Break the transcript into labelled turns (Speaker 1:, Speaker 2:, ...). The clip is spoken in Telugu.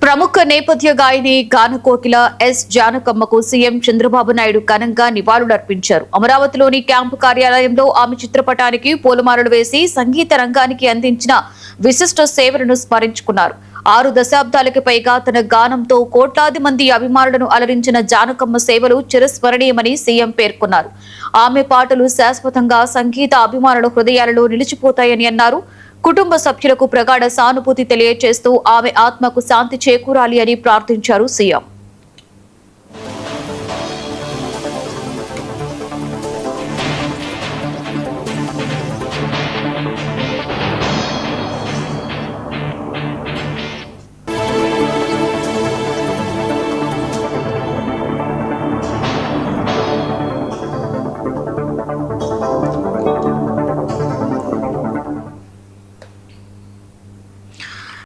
Speaker 1: ప్రముఖ నేపథ్య గాయని గానకోకిల ఎస్ జానకమ్మకు సీఎం చంద్రబాబు నాయుడు ఘనంగా నివాళులర్పించారు. అమరావతిలోని క్యాంపు కార్యాలయంలో ఆమె చిత్రపటానికి పూలమాలలు వేసి సంగీత రంగానికి అందించిన విశిష్ట సేవలను స్మరించుకున్నారు. 6 దశాబ్దాలకు పైగా తన గానంతో కోట్లాది మంది అభిమానులను అలరించిన జానకమ్మ సేవలు చిరస్మరణీయమని సీఎం పేర్కొన్నారు. ఆమె పాటలు శాశ్వతంగా సంగీత అభిమానుల హృదయాలలో నిలిచిపోతాయని అన్నారు. కుటుంబ సభ్యులకు ప్రగాఢ సానుభూతి తెలియజేస్తూ ఆమె ఆత్మకు శాంతి చేకూరాలి అని ప్రార్థించారు సీఎం.